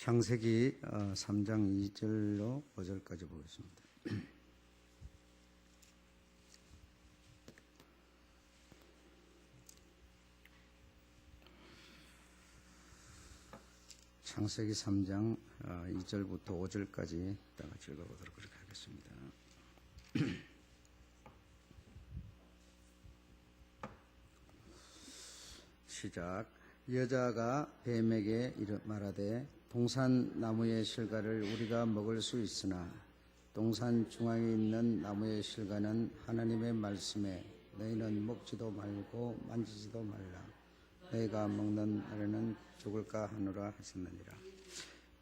창세기 3장 2절로 5절까지 보겠습니다. 창세기 3장 2절부터 5절까지 다 같이 읽어보도록 그렇게 하겠습니다. 시작. 여자가 뱀에게 말하되 동산 나무의 실과를 우리가 먹을 수 있으나 동산 중앙에 있는 나무의 실과는 하나님의 말씀에 너희는 먹지도 말고 만지지도 말라. 너희가 먹는 날에는 죽을까 하노라 하셨느니라.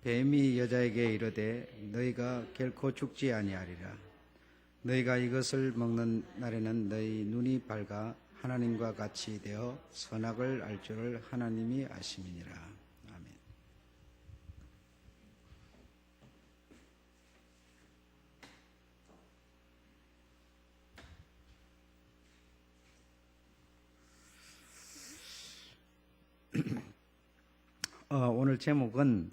뱀이 여자에게 이르되 너희가 결코 죽지 아니하리라. 너희가 이것을 먹는 날에는 너희 눈이 밝아 하나님과 같이 되어 선악을 알 줄을 하나님이 아심이니라. 아멘. 오늘 제목은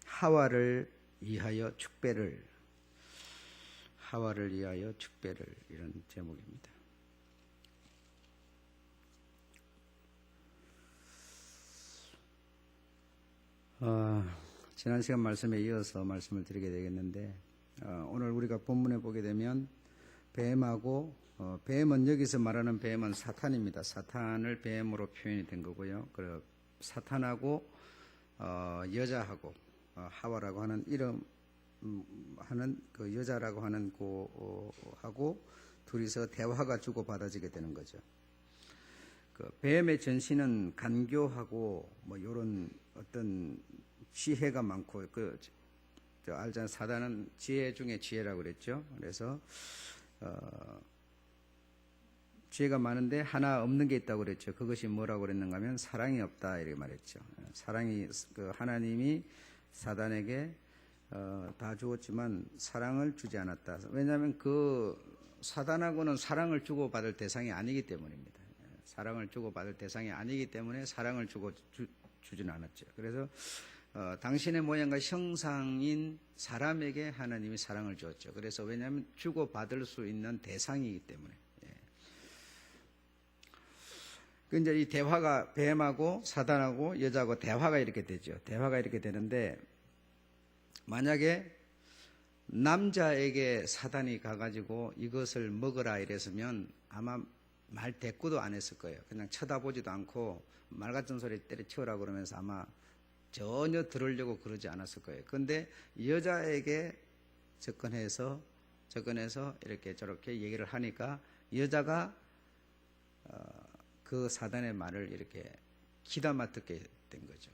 하와를 위하여 축배를 이런 제목입니다. 지난 시간 말씀에 이어서 말씀을 드리게 되겠는데 오늘 우리가 본문에 보게 되면 뱀하고 뱀은 여기서 말하는 뱀은 사탄입니다. 사탄을 뱀으로 표현이 된 거고요. 그리고 사탄하고 여자하고 하와라고 하는 이름 하는 그 여자라고 하는 하고 둘이서 대화가 주고받아지게 되는 거죠. 그 뱀의 전신은 간교하고 뭐 이런 어떤 지혜가 많고 알잖아요. 사단은 지혜 중에 지혜라고 그랬죠. 그래서 지혜가 많은데 하나 없는 게 있다고 그랬죠. 그것이 뭐라고 그랬는가 하면 사랑이 없다 이렇게 말했죠. 사랑이 하나님이 사단에게 다 주었지만 사랑을 주지 않았다. 왜냐하면 그 사단하고는 사랑을 주고받을 대상이 아니기 때문입니다. 사랑을 주고받을 대상이 아니기 때문에 사랑을 주지는 않았죠. 그래서 당신의 모양과 형상인 사람에게 하나님이 사랑을 주었죠. 그래서 왜냐하면 주고받을 수 있는 대상이기 때문에. 이제 이 대화가 뱀하고 사단하고 여자하고 대화가 이렇게 되죠. 대화가 이렇게 되는데 만약에 남자에게 사단이 가가지고 이것을 먹으라 이랬으면 아마 말 대꾸도 안 했을 거예요. 그냥 쳐다보지도 않고 말 같은 소리 때려치우라 그러면서 아마 전혀 들으려고 그러지 않았을 거예요. 그런데 여자에게 접근해서 이렇게 저렇게 얘기를 하니까 여자가 그 사단의 말을 이렇게 귀담아 듣게 된 거죠.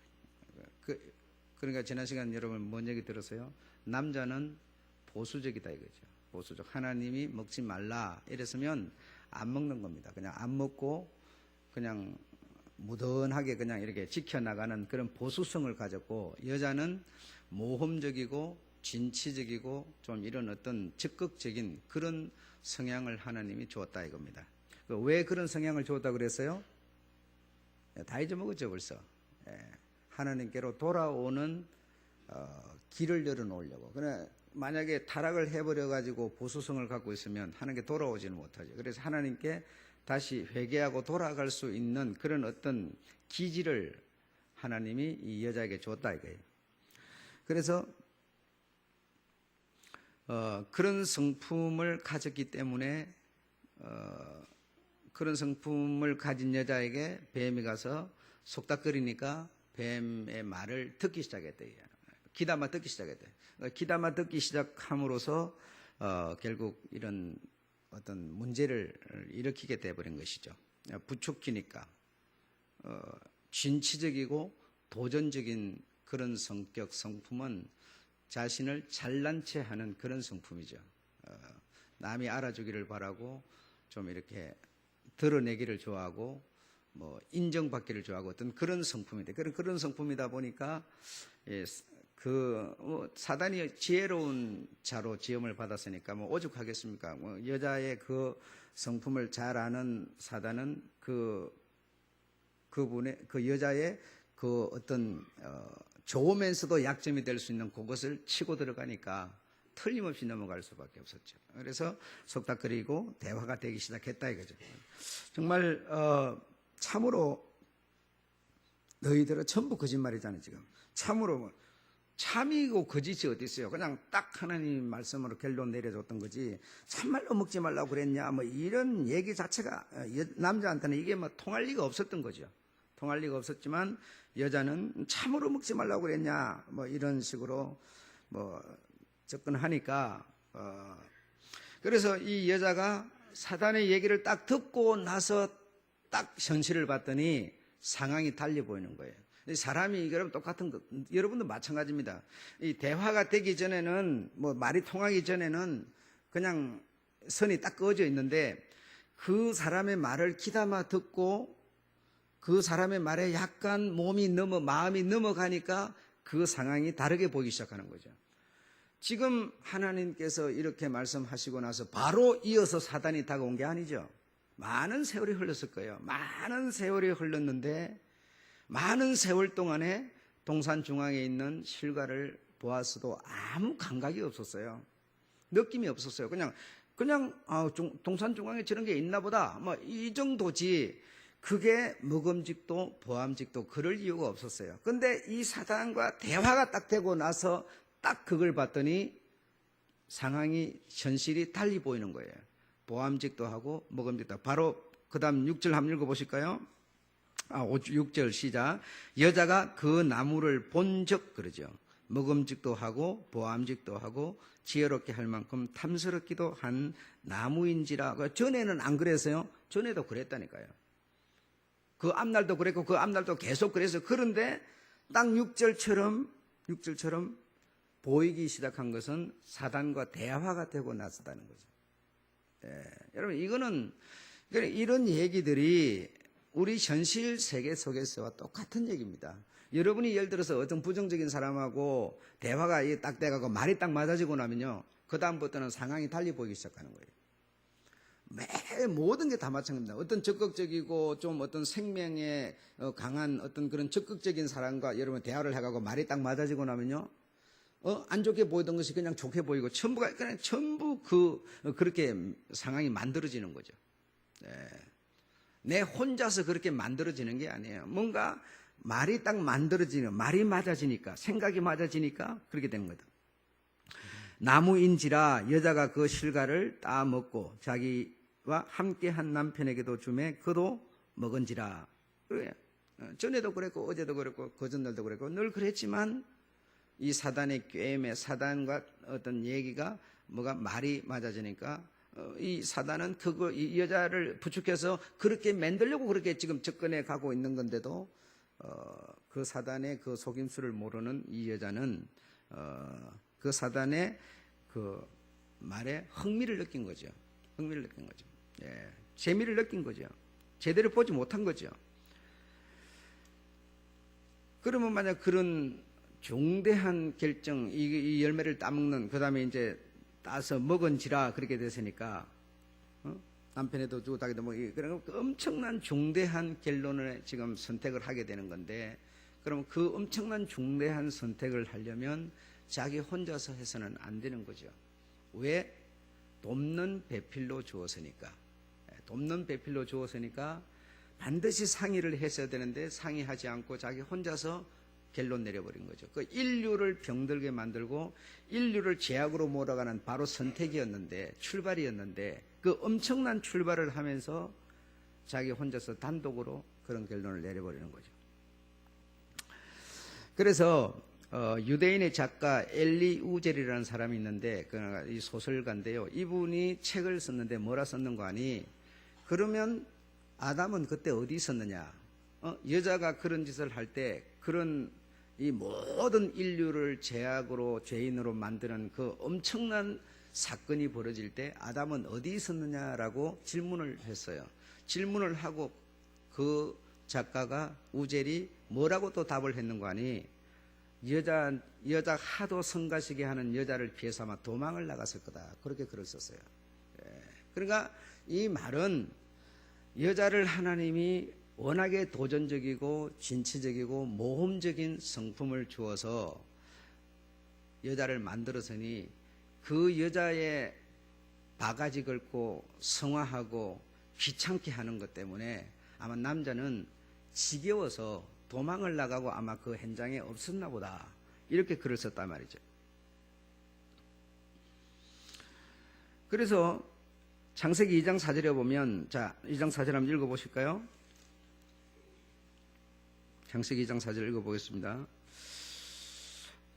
그러니까 지난 시간 여러분 뭔 얘기 들었어요? 남자는 보수적이다 이거죠. 보수적. 하나님이 먹지 말라 이랬으면 안 먹는 겁니다. 그냥 안 먹고 그냥 무던하게 그냥 이렇게 지켜나가는 그런 보수성을 가졌고, 여자는 모험적이고 진취적이고 좀 이런 어떤 적극적인 그런 성향을 하나님이 주었다 이겁니다. 왜 그런 성향을 주었다 그랬어요? 다 잊어먹었죠 벌써. 하나님께로 돌아오는 길을 열어놓으려고. 그래 만약에 타락을 해버려 가지고 보수성을 갖고 있으면 하나님께 돌아오지는 못하죠. 그래서 하나님께 다시 회개하고 돌아갈 수 있는 그런 어떤 기질을 하나님이 이 여자에게 줬다 이거예요. 그래서 그런 성품을 가졌기 때문에 그런 성품을 가진 여자에게 뱀이 가서 속닥거리니까 뱀의 말을 듣기 시작했대요. 귀담아 듣기 시작했대요. 귀담아 듣기 시작함으로써 결국 이런 어떤 문제를 일으키게 돼버린 것이죠. 부추기니까 진취적이고 도전적인 그런 성격, 성품은 자신을 잘난 체 하는 그런 성품이죠. 남이 알아주기를 바라고 좀 이렇게 드러내기를 좋아하고 뭐 인정받기를 좋아하고 어떤 그런 성품인데 그런 성품이다 보니까 사단이 지혜로운 자로 지음을 받았으니까 뭐 오죽하겠습니까? 여자의 그 성품을 잘 아는 사단은 그 여자의 그 어떤 좋으면서도 약점이 될 수 있는 그것을 치고 들어가니까 틀림없이 넘어갈 수밖에 없었죠. 그래서 속닥거리고 대화가 되기 시작했다 이거죠. 정말 참으로 너희들은 전부 거짓말이잖아요. 지금 참으로 참이고 거짓이 어디 있어요? 그냥 딱 하나님 말씀으로 결론 내려줬던 거지. 참말로 먹지 말라고 그랬냐? 뭐 이런 얘기 자체가 남자한테는 이게 뭐 통할 리가 없었던 거죠. 통할 리가 없었지만 여자는 참으로 먹지 말라고 그랬냐? 뭐 이런 식으로 뭐 접근하니까 그래서 이 여자가 사단의 얘기를 딱 듣고 나서 딱 현실을 봤더니 상황이 달리 보이는 거예요. 사람이 여러분 똑같은 거, 여러분도 마찬가지입니다. 이 대화가 되기 전에는 뭐 말이 통하기 전에는 그냥 선이 딱 그어져 있는데 그 사람의 말을 귀담아 듣고 그 사람의 말에 약간 마음이 넘어가니까 그 상황이 다르게 보이기 시작하는 거죠. 지금 하나님께서 이렇게 말씀하시고 나서 바로 이어서 사단이 다가온 게 아니죠. 많은 세월이 흘렀을 거예요. 많은 세월이 흘렀는데 많은 세월 동안에 동산 중앙에 있는 실과를 보았어도 아무 감각이 없었어요. 느낌이 없었어요. 그냥 동산 중앙에 저런 게 있나 보다. 뭐 이 정도지. 그게 먹음직도 보암직도 그럴 이유가 없었어요. 근데 이 사단과 대화가 딱 되고 나서 딱 그걸 봤더니 상황이 현실이 달리 보이는 거예요. 보암직도 하고 먹음직도 하고. 바로 그 다음 6절 한번 읽어보실까요? 6절 시작. 여자가 그 나무를 본즉 그러죠. 먹음직도 하고 보암직도 하고 지혜롭게 할 만큼 탐스럽기도 한 나무인지라. 전에는 안 그랬어요. 전에도 그랬다니까요. 그 앞날도 그랬고 그 앞날도 계속 그랬어요. 그런데 딱 6절처럼 보이기 시작한 것은 사단과 대화가 되고 나섰다는 거죠. 여러분 이거는 이런 얘기들이 우리 현실 세계 속에서와 똑같은 얘기입니다. 여러분이 예를 들어서 어떤 부정적인 사람하고 대화가 딱 돼가고 말이 딱 맞아지고 나면요, 그 다음부터는 상황이 달리 보이기 시작하는 거예요. 모든 게 다 마찬가지입니다. 어떤 적극적이고 좀 어떤 생명에 강한 어떤 그런 적극적인 사람과 여러분 대화를 해가고 말이 딱 맞아지고 나면요, 안 좋게 보이던 것이 그냥 좋게 보이고 전부 그렇게 상황이 만들어지는 거죠. 내 혼자서 그렇게 만들어지는 게 아니에요. 뭔가 말이 딱 말이 맞아지니까, 생각이 맞아지니까 그렇게 되는 거다. 나무인지라 여자가 그 실과를 따 먹고 자기와 함께한 남편에게도 주매 그도 먹은지라. 그래. 전에도 그랬고 어제도 그랬고 그전날도 그랬고 늘 그랬지만 이 사단의 꾀임에 사단과 어떤 얘기가 뭐가 말이 맞아지니까 이 사단은 이 여자를 부축해서 그렇게 만들려고 그렇게 지금 접근해 가고 있는 건데도 그 사단의 그 속임수를 모르는 이 여자는 그 사단의 그 말에 흥미를 느낀 거죠. 재미를 느낀 거죠. 제대로 보지 못한 거죠. 그러면 만약 그런 중대한 결정, 이 열매를 따먹는, 그 다음에 이제 따서 먹은지라 그렇게 됐으니까, 남편에도 주고 따기도 뭐, 그런 엄청난 중대한 결론을 지금 선택을 하게 되는 건데, 그럼 그 엄청난 중대한 선택을 하려면 자기 혼자서 해서는 안 되는 거죠. 왜? 돕는 배필로 주었으니까. 돕는 배필로 주었으니까 반드시 상의를 했어야 되는데 상의하지 않고 자기 혼자서 결론 내려버린 거죠. 그 인류를 병들게 만들고 인류를 제약으로 몰아가는 바로 선택이었는데, 출발이었는데, 그 엄청난 출발을 하면서 자기 혼자서 단독으로 그런 결론을 내려버리는 거죠. 그래서 유대인의 작가 엘리 우젤이라는 사람이 있는데, 이 소설가인데요. 이분이 책을 썼는데 뭐라 썼는 거 아니? 그러면 아담은 그때 어디 있었느냐? 여자가 그런 짓을 할 때 그런 이 모든 인류를 제약으로 죄인으로 만드는 그 엄청난 사건이 벌어질 때 아담은 어디 있었느냐라고 질문을 했어요. 질문을 하고 그 작가가 우젤이 뭐라고 또 답을 했는 거 아니? 여자 하도 성가시게 하는 여자를 피해서 아마 도망을 나갔을 거다. 그렇게 글을 썼어요. 그러니까 이 말은 여자를 하나님이 워낙에 도전적이고 진취적이고 모험적인 성품을 주어서 여자를 만들었으니 그 여자의 바가지 걸고 성화하고 귀찮게 하는 것 때문에 아마 남자는 지겨워서 도망을 나가고 아마 그 현장에 없었나 보다, 이렇게 글을 썼단 말이죠. 그래서 창세기 2장 4절에 보면, 자, 2장 4절 한번 읽어보실까요? 창세기 2장 4절 읽어보겠습니다.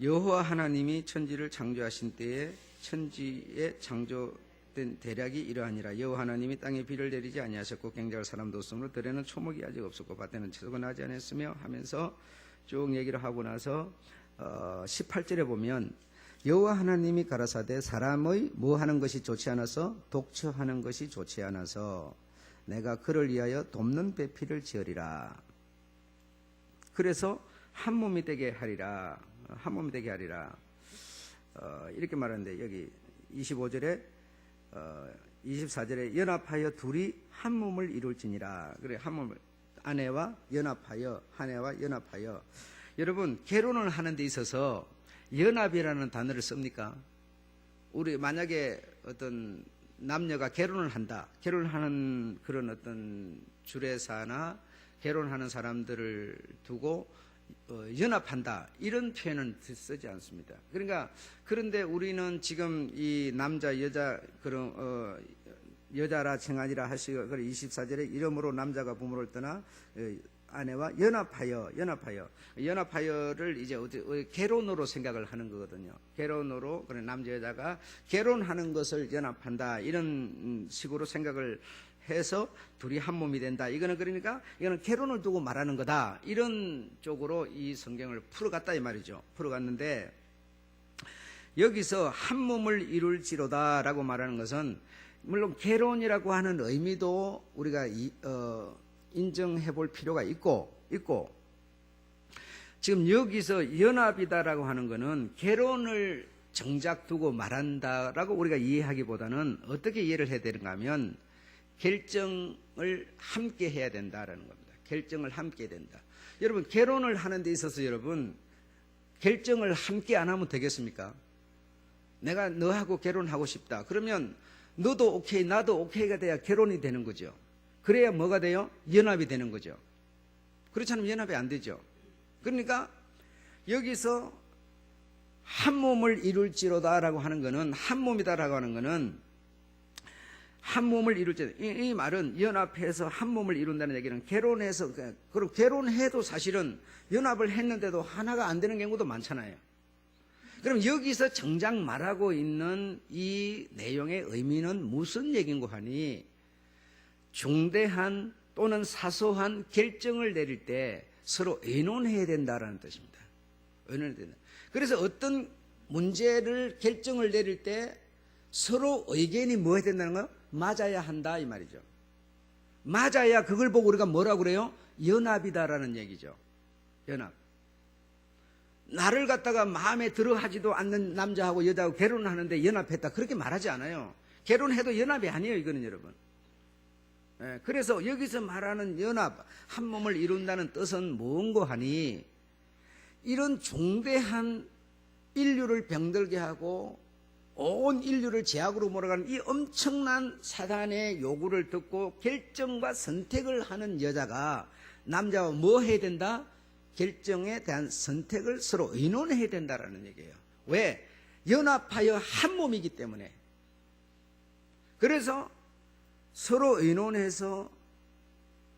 여호와 하나님이 천지를 창조하신 때에 천지에 창조된 대략이 이러하니라. 여호와 하나님이 땅에 비를 내리지 아니하셨고 갱작할 사람도 없으므로 들에는 초목이 아직 없었고 밭에는 채소가 나지 않았으며 하면서 쭉 얘기를 하고 나서 18절에 보면 여호와 하나님이 가라사대 사람의 뭐 하는 것이 좋지 않아서 독처하는 것이 좋지 않아서 내가 그를 위하여 돕는 배필을 지으리라. 그래서 한 몸이 되게 하리라. 한 몸이 되게 하리라. 이렇게 말하는데 여기 25절에 24절에 연합하여 둘이 한 몸을 이룰지니라. 그래, 한 몸을, 아내와 연합하여, 아내와 연합하여. 여러분, 결혼을 하는 데 있어서 연합이라는 단어를 씁니까? 우리 만약에 어떤 남녀가 결혼을 한다, 결혼하는 그런 어떤 주례사나 결혼하는 사람들을 두고 연합한다, 이런 표현은 쓰지 않습니다. 그러니까 그런데 우리는 지금 이 남자 여자 그런 여자라 칭하니라 하시고 24절에 이름으로 남자가 부모를 떠나 아내와 연합하여를 이제 결혼으로 생각을 하는 거거든요. 결혼으로, 그래, 남자 여자가 결혼하는 것을 연합한다, 이런 식으로 생각을 해서 둘이 한 몸이 된다. 이거는 그러니까 이거는 결혼을 두고 말하는 거다, 이런 쪽으로 이 성경을 풀어갔다 이 말이죠. 풀어갔는데 여기서 한 몸을 이룰지로다라고 말하는 것은 물론 결혼이라고 하는 의미도 우리가 인정해 볼 필요가 있고 지금 여기서 연합이다라고 하는 것은 결혼을 정작 두고 말한다라고 우리가 이해하기보다는 어떻게 이해를 해야 되는가 하면 결정을 함께 해야 된다라는 겁니다. 결정을 함께 해야 된다. 여러분, 결혼을 하는 데 있어서 여러분 결정을 함께 안 하면 되겠습니까? 내가 너하고 결혼하고 싶다. 그러면 너도 오케이 나도 오케이가 돼야 결혼이 되는 거죠. 그래야 뭐가 돼요? 연합이 되는 거죠. 그렇지 않으면 연합이 안 되죠. 그러니까 여기서 한 몸을 이룰지로다라고 하는 것은, 한 몸이다라고 하는 것은 한 몸을 이룰지, 이 말은 연합해서 한 몸을 이룬다는 얘기는 결혼해서, 그리고 결혼해도 사실은 연합을 했는데도 하나가 안 되는 경우도 많잖아요. 그럼 여기서 정작 말하고 있는 이 내용의 의미는 무슨 얘기인고 하니, 중대한 또는 사소한 결정을 내릴 때 서로 의논해야 된다라는 뜻입니다. 의논해야 된다. 그래서 어떤 문제를 결정을 내릴 때 서로 의견이 뭐 해야 된다는 거예요? 맞아야 한다 이 말이죠. 맞아야 그걸 보고 우리가 뭐라고 그래요? 연합이다라는 얘기죠. 연합. 나를 갖다가 마음에 들어 하지도 않는 남자하고 여자하고 결혼을 하는데 연합했다, 그렇게 말하지 않아요. 결혼해도 연합이 아니에요, 이거는 여러분. 그래서 여기서 말하는 연합, 한 몸을 이룬다는 뜻은 뭔고 하니, 이런 중대한 인류를 병들게 하고 온 인류를 제약으로 몰아가는 이 엄청난 사단의 요구를 듣고 결정과 선택을 하는 여자가 남자와 뭐 해야 된다? 결정에 대한 선택을 서로 의논해야 된다라는 얘기예요. 왜? 연합하여 한 몸이기 때문에. 그래서 서로 의논해서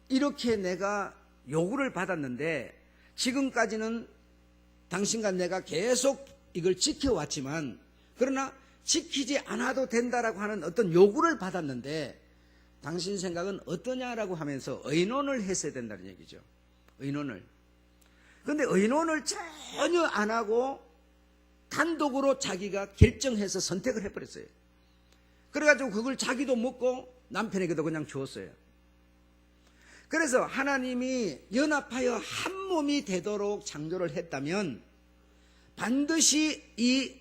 이렇게 내가 요구를 받았는데 지금까지는 당신과 내가 계속 이걸 지켜왔지만, 그러나 지키지 않아도 된다라고 하는 어떤 요구를 받았는데 당신 생각은 어떠냐라고 하면서 의논을 했어야 된다는 얘기죠. 의논을. 그런데 의논을 전혀 안 하고 단독으로 자기가 결정해서 선택을 해버렸어요. 그래가지고 그걸 자기도 먹고 남편에게도 그냥 주었어요. 그래서 하나님이 연합하여 한 몸이 되도록 창조를 했다면 반드시 이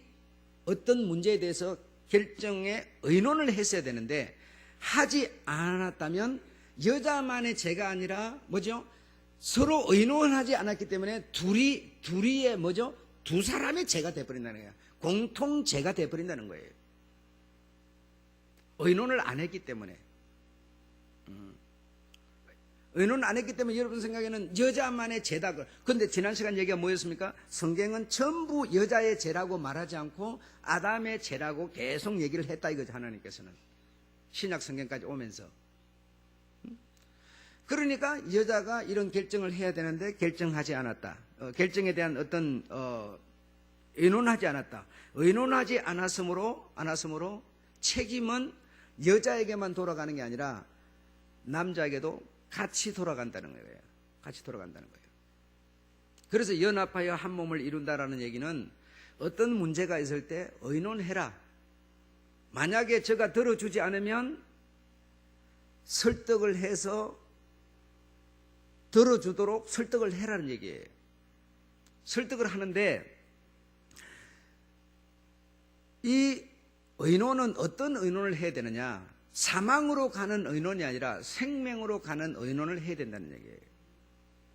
어떤 문제에 대해서 결정에 의논을 했어야 되는데 하지 않았다면 여자만의 죄가 아니라 뭐죠? 서로 의논하지 않았기 때문에 둘이의 뭐죠? 두 사람의 죄가 돼버린다는 거예요. 공통죄가 돼버린다는 거예요. 의논을 안 했기 때문에. 의논을 안 했기 때문에 여러분 생각에는 여자만의 죄다. 그런데 지난 시간 얘기가 뭐였습니까? 성경은 전부 여자의 죄라고 말하지 않고 아담의 죄라고 계속 얘기를 했다 이거죠. 하나님께서는 신약 성경까지 오면서. 그러니까 여자가 이런 결정을 해야 되는데 결정하지 않았다. 결정에 대한 어떤 의논하지 않았다. 의논하지 않았으므로 책임은 여자에게만 돌아가는 게 아니라 남자에게도 같이 돌아간다는 거예요. 같이 돌아간다는 거예요. 그래서 연합하여 한 몸을 이룬다라는 얘기는 어떤 문제가 있을 때 의논해라. 만약에 저가 들어주지 않으면 설득을 해서 들어주도록 설득을 해라는 얘기예요. 설득을 하는데 이 의논은 어떤 의논을 해야 되느냐? 사망으로 가는 의논이 아니라 생명으로 가는 의논을 해야 된다는 얘기예요.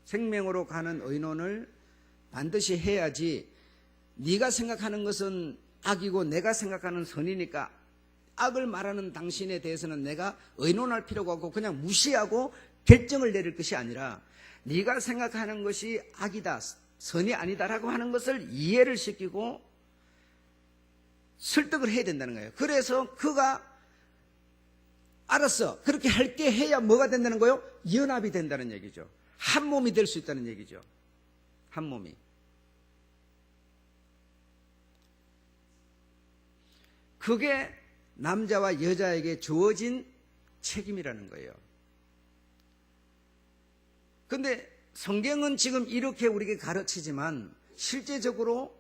생명으로 가는 의논을 반드시 해야지 네가 생각하는 것은 악이고 내가 생각하는 선이니까 악을 말하는 당신에 대해서는 내가 의논할 필요가 없고 그냥 무시하고 결정을 내릴 것이 아니라 네가 생각하는 것이 악이다, 선이 아니다라고 하는 것을 이해를 시키고 설득을 해야 된다는 거예요. 그래서 그가 알았어, 그렇게 할게 해야 뭐가 된다는 거예요? 연합이 된다는 얘기죠. 한 몸이 될 수 있다는 얘기죠. 한 몸이. 그게 남자와 여자에게 주어진 책임이라는 거예요. 그런데 성경은 지금 이렇게 우리에게 가르치지만 실제적으로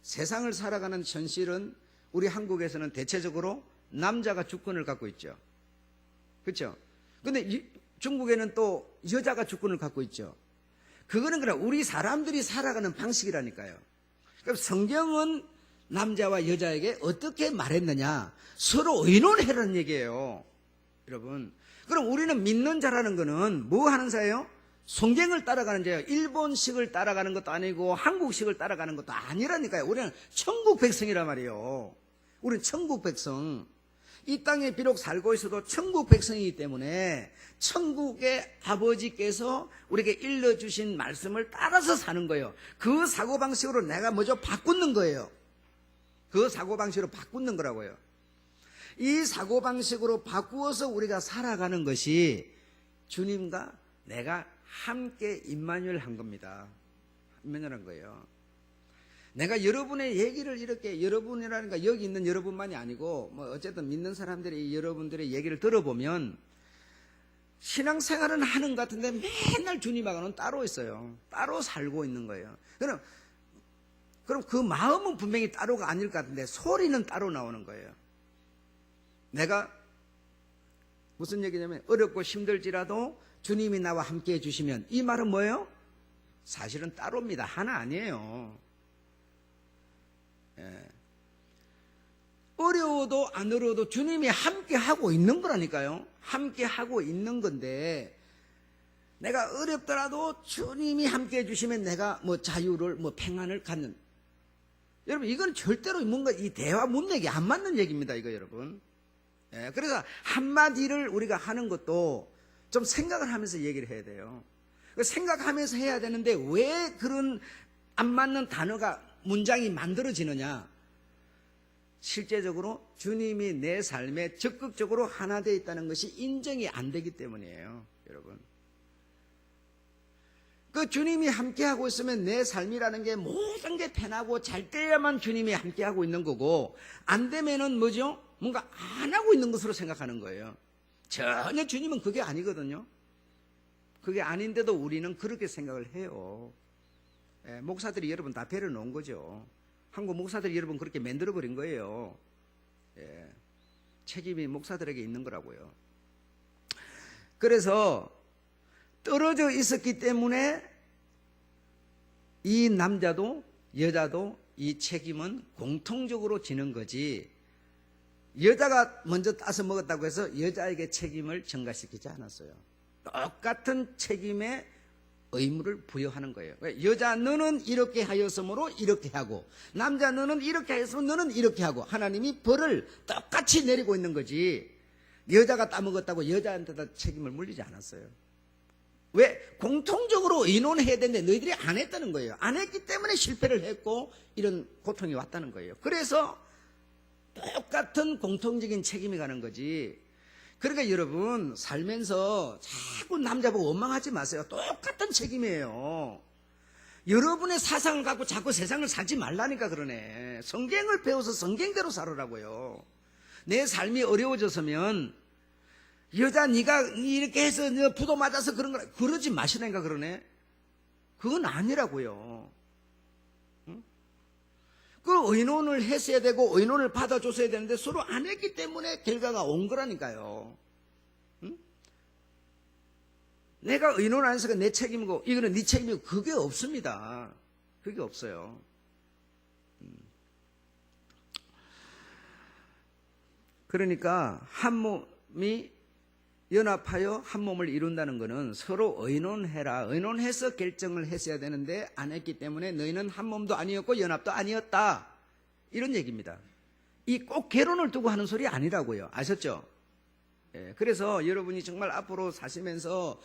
세상을 살아가는 현실은 우리 한국에서는 대체적으로 남자가 주권을 갖고 있죠. 그렇죠? 그런데 중국에는 또 여자가 주권을 갖고 있죠. 그거는 그냥 우리 사람들이 살아가는 방식이라니까요. 그럼 성경은 남자와 여자에게 어떻게 말했느냐? 서로 의논해라는 얘기예요. 여러분. 그럼 우리는 믿는 자라는 거는 뭐 하는 자예요? 성경을 따라가는 자예요. 일본식을 따라가는 것도 아니고 한국식을 따라가는 것도 아니라니까요. 우리는 천국 백성이란 말이에요. 우리는 천국 백성. 이 땅에 비록 살고 있어도 천국 백성이기 때문에 천국의 아버지께서 우리에게 일러주신 말씀을 따라서 사는 거예요. 그 사고방식으로 내가 뭐죠? 바꾸는 거예요. 그 사고방식으로 바꾸는 거라고요. 이 사고방식으로 바꾸어서 우리가 살아가는 것이 주님과 내가 함께 임마누엘 한 겁니다. 임마누엘 한 거예요. 내가 여러분의 얘기를 이렇게, 여러분이라니까 여기 있는 여러분만이 아니고 뭐 어쨌든 믿는 사람들이 여러분들의 얘기를 들어보면 신앙생활은 하는 것 같은데 맨날 주님하고는 따로 있어요. 따로 살고 있는 거예요. 그럼 그 마음은 분명히 따로가 아닐 것 같은데 소리는 따로 나오는 거예요. 내가 무슨 얘기냐면 어렵고 힘들지라도 주님이 나와 함께 해주시면, 이 말은 뭐예요? 사실은 따로입니다. 하나 아니에요. 예. 어려워도 안 어려워도 주님이 함께 하고 있는 거라니까요. 함께 하고 있는 건데 내가 어렵더라도 주님이 함께 해주시면 내가 뭐 자유를 뭐 평안을 갖는, 여러분 이건 절대로 뭔가 이 대화 문맥이 안 맞는 얘기입니다. 이거 여러분. 예, 그래서 한마디를 우리가 하는 것도 좀 생각을 하면서 얘기를 해야 돼요. 생각하면서 해야 되는데 왜 그런 안 맞는 단어가 문장이 만들어지느냐? 실제적으로 주님이 내 삶에 적극적으로 하나 되어 있다는 것이 인정이 안 되기 때문이에요. 여러분, 그 주님이 함께하고 있으면 내 삶이라는 게 모든 게 편하고 잘 때야만 주님이 함께하고 있는 거고, 안 되면은 뭐죠? 뭔가 안 하고 있는 것으로 생각하는 거예요. 전혀 주님은 그게 아니거든요. 그게 아닌데도 우리는 그렇게 생각을 해요. 예, 목사들이 여러분 다 배려 놓은 거죠. 한국 목사들이 여러분 그렇게 만들어버린 거예요. 예, 책임이 목사들에게 있는 거라고요. 그래서 떨어져 있었기 때문에 이 남자도 여자도 이 책임은 공통적으로 지는 거지, 여자가 먼저 따서 먹었다고 해서 여자에게 책임을 전가시키지 않았어요. 똑같은 책임의 의무를 부여하는 거예요. 여자 너는 이렇게 하였으므로 이렇게 하고, 남자 너는 이렇게 하였으므로 너는 이렇게 하고, 하나님이 벌을 똑같이 내리고 있는 거지, 여자가 따먹었다고 여자한테다 책임을 물리지 않았어요. 왜? 공통적으로 의논해야 되는데 너희들이 안 했다는 거예요. 안 했기 때문에 실패를 했고 이런 고통이 왔다는 거예요. 그래서 똑같은 공통적인 책임이 가는 거지. 그러니까 여러분, 살면서 자꾸 남자 보고 원망하지 마세요. 똑같은 책임이에요. 여러분의 사상을 갖고 자꾸 세상을 살지 말라니까 그러네. 성경을 배워서 성경대로 살으라고요. 내 삶이 어려워졌으면 여자 네가 이렇게 해서 부도 맞아서 그런 거라 그러지 마시라니까 그러네. 그건 아니라고요. 응? 그 의논을 했어야 되고 의논을 받아줬어야 되는데 서로 안 했기 때문에 결과가 온 거라니까요. 응? 내가 의논 안 해서 내 책임이고 이거는 네 책임이고 그게 없습니다. 그게 없어요. 그러니까 한 몸이 연합하여 한 몸을 이룬다는 것은 서로 의논해라. 의논해서 결정을 했어야 되는데 안 했기 때문에 너희는 한 몸도 아니었고 연합도 아니었다. 이런 얘기입니다. 이 꼭 결혼을 두고 하는 소리 아니라고요. 아셨죠? 예, 그래서 여러분이 정말 앞으로 사시면서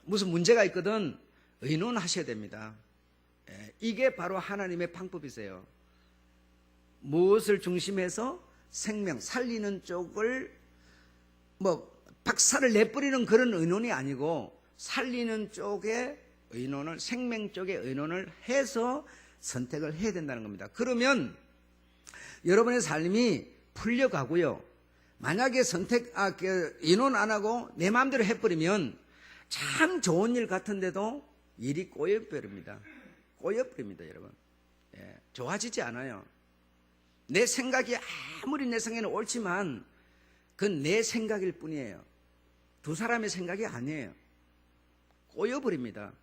무슨 문제가 있거든 의논하셔야 됩니다. 예, 이게 바로 하나님의 방법이세요. 무엇을 중심해서 생명, 살리는 쪽을 박살을 내버리는 그런 의논이 아니고 살리는 쪽에 의논을, 생명 쪽에 의논을 해서 선택을 해야 된다는 겁니다. 그러면 여러분의 삶이 풀려가고요. 만약에 의논 안 하고 내 마음대로 해버리면 참 좋은 일 같은데도 일이 꼬여버립니다. 꼬여버립니다, 여러분. 예, 좋아지지 않아요. 내 생각이 아무리 내 생각에는 옳지만 그건 내 생각일 뿐이에요. 두 사람의 생각이 아니에요. 꼬여버립니다.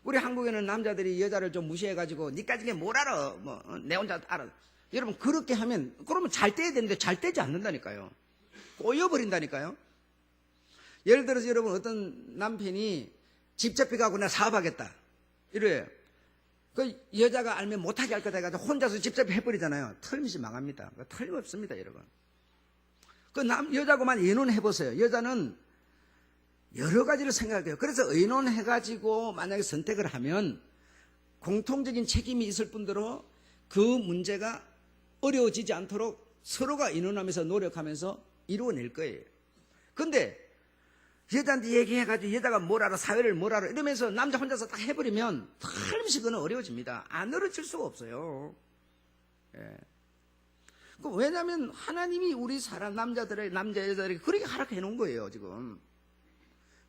우리 한국에는 남자들이 여자를 좀 무시해가지고 니까지 게 뭘 알아? 내 혼자 알아. 여러분 그렇게 하면 그러면 잘 떼야 되는데 잘 떼지 않는다니까요. 꼬여버린다니까요. 예를 들어서 여러분 어떤 남편이 집 잡혀가고 나 사업하겠다 이래요. 그 여자가 알면 못하게 할 거다 해가지고 혼자서 집 잡혀 해버리잖아요. 틀림없이 망합니다. 틀림없습니다, 여러분. 그 여자하고만 의논해보세요. 여자는 여러 가지를 생각해요. 그래서 의논해가지고 만약에 선택을 하면 공통적인 책임이 있을 뿐더러 그 문제가 어려워지지 않도록 서로가 의논하면서 노력하면서 이루어낼 거예요. 근데 여자한테 얘기해가지고 여자가 뭘 알아, 사회를 뭘 알아 이러면서 남자 혼자서 딱 해버리면 틀림없이 그건 어려워집니다. 안 어려질 수가 없어요. 예. 왜냐하면 하나님이 우리 사람 남자 여자들에게 그렇게 허락해 놓은 거예요. 지금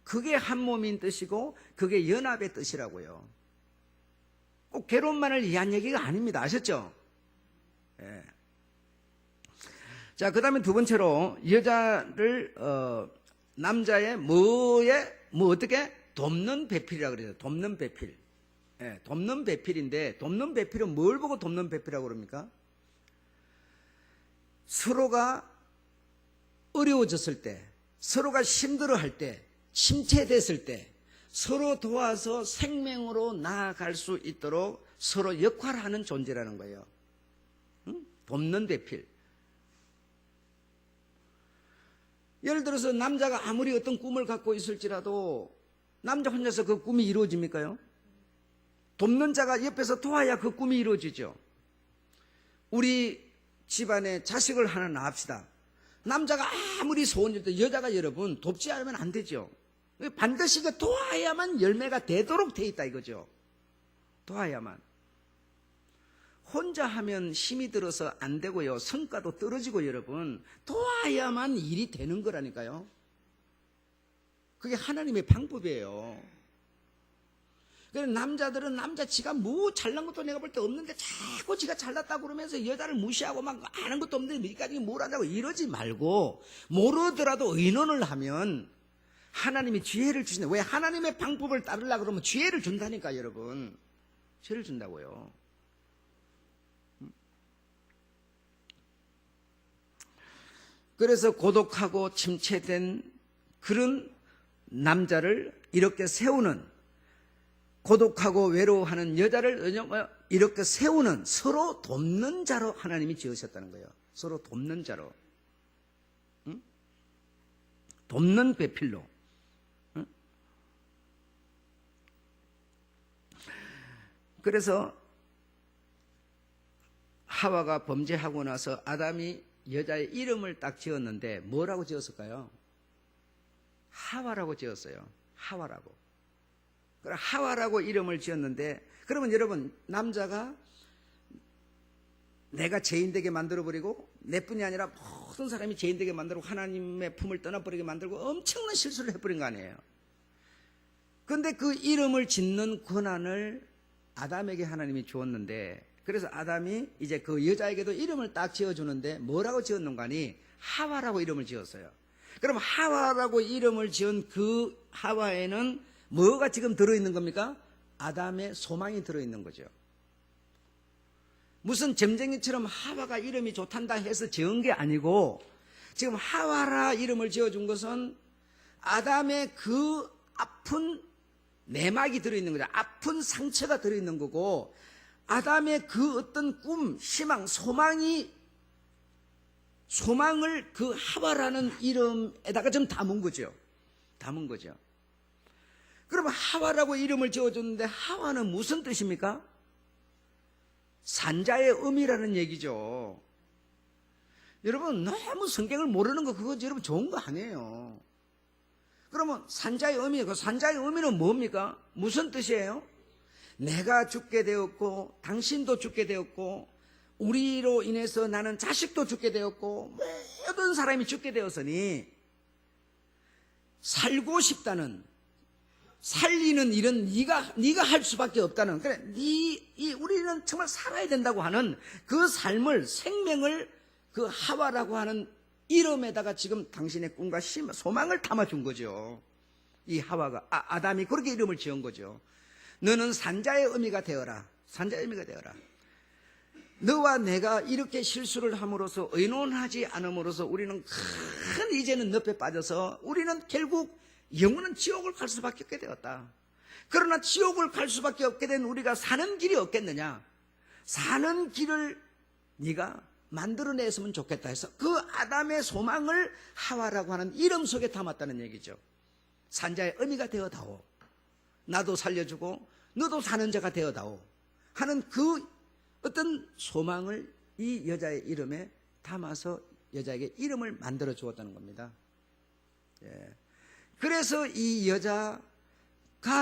그게 한 몸인 뜻이고 그게 연합의 뜻이라고요. 꼭 결혼만을 위한 얘기가 아닙니다. 아셨죠? 예. 자, 그 다음에 두 번째로 여자를 남자의 어떻게 돕는 배필이라고 그래요. 돕는 배필. 예, 돕는 배필인데 돕는 배필은 뭘 보고 돕는 배필이라고 그럽니까? 서로가 어려워졌을 때, 서로가 힘들어할 때, 침체됐을 때 서로 도와서 생명으로 나아갈 수 있도록 서로 역할하는 존재라는 거예요. 응? 돕는 배필. 예를 들어서 남자가 아무리 어떤 꿈을 갖고 있을지라도 남자 혼자서 그 꿈이 이루어집니까요? 돕는 자가 옆에서 도와야 그 꿈이 이루어지죠. 우리 집안에 자식을 하나 낳읍시다. 남자가 아무리 소원일 때 여자가 여러분 돕지 않으면 안 되죠. 반드시 그 도와야만 열매가 되도록 돼 있다 이거죠. 도와야만. 혼자 하면 힘이 들어서 안 되고요. 성과도 떨어지고 여러분 도와야만 일이 되는 거라니까요. 그게 하나님의 방법이에요. 그래서 남자들은 지가 뭐 잘난 것도 내가 볼 때 없는데 자꾸 지가 잘났다고 그러면서 여자를 무시하고 막 아는 것도 없는데 니까지 뭘 한다고 이러지 말고 모르더라도 의논을 하면 하나님이 지혜를 주신다. 왜? 하나님의 방법을 따르려고 그러면 지혜를 준다니까 여러분. 지혜를 준다고요. 그래서 고독하고 침체된 그런 남자를 이렇게 세우는, 고독하고 외로워하는 여자를 이렇게 세우는, 서로 돕는 자로 하나님이 지으셨다는 거예요. 서로 돕는 자로. 응? 돕는 배필로. 응? 그래서 하와가 범죄하고 나서 아담이 여자의 이름을 딱 지었는데 뭐라고 지었을까요? 하와라고 지었어요. 하와라고. 그래, 하와라고 이름을 지었는데, 그러면 여러분, 남자가 내가 죄인되게 만들어버리고, 내뿐이 아니라 모든 사람이 죄인되게 만들고 하나님의 품을 떠나버리게 만들고 엄청난 실수를 해버린 거 아니에요. 그런데 그 이름을 짓는 권한을 아담에게 하나님이 주었는데, 그래서 아담이 이제 그 여자에게도 이름을 딱 지어주는데 뭐라고 지었는가 하니 하와라고 이름을 지었어요. 그럼 하와라고 이름을 지은 그 하와에는 뭐가 지금 들어있는 겁니까? 아담의 소망이 들어있는 거죠. 무슨 점쟁이처럼 하와가 이름이 좋단다 해서 지은 게 아니고, 지금 하와라 이름을 지어준 것은 아담의 그 아픈 내막이 들어있는 거죠. 아픈 상처가 들어있는 거고, 아담의 그 어떤 꿈, 희망, 소망을 그 하와라는 이름에다가 좀 담은 거죠. 담은 거죠. 그러면 하와라고 이름을 지어줬는데 하와는 무슨 뜻입니까? 산자의 음이라는 얘기죠. 여러분, 너무 성경을 모르는 거 그거 여러분 좋은 거 아니에요. 그러면 산자의 음이, 그 산자의 의미는 뭡니까? 무슨 뜻이에요? 내가 죽게 되었고 당신도 죽게 되었고 우리로 인해서 나는 자식도 죽게 되었고 모든 사람이 죽게 되었으니 살고 싶다는, 살리는 일은 네가 할 수밖에 없다는, 그래 우리는 정말 살아야 된다고 하는 그 삶을, 생명을 그 하와라고 하는 이름에다가 지금 당신의 꿈과 소망을 담아준 거죠. 이 하와가, 아담이 그렇게 이름을 지은 거죠. 너는 산자의 의미가 되어라. 산자의 의미가 되어라. 너와 내가 이렇게 실수를 함으로써, 의논하지 않음으로써 우리는 큰 이제는 늪에 빠져서 우리는 결국 영원한 지옥을 갈 수밖에 없게 되었다. 그러나 지옥을 갈 수밖에 없게 된 우리가 사는 길이 없겠느냐? 사는 길을 네가 만들어냈으면 좋겠다 해서 그 아담의 소망을 하와라고 하는 이름 속에 담았다는 얘기죠. 산자의 의미가 되어다오. 나도 살려주고 너도 사는 자가 되어다오 하는 그 어떤 소망을 이 여자의 이름에 담아서 여자에게 이름을 만들어 주었다는 겁니다. 예. 그래서 이 여자가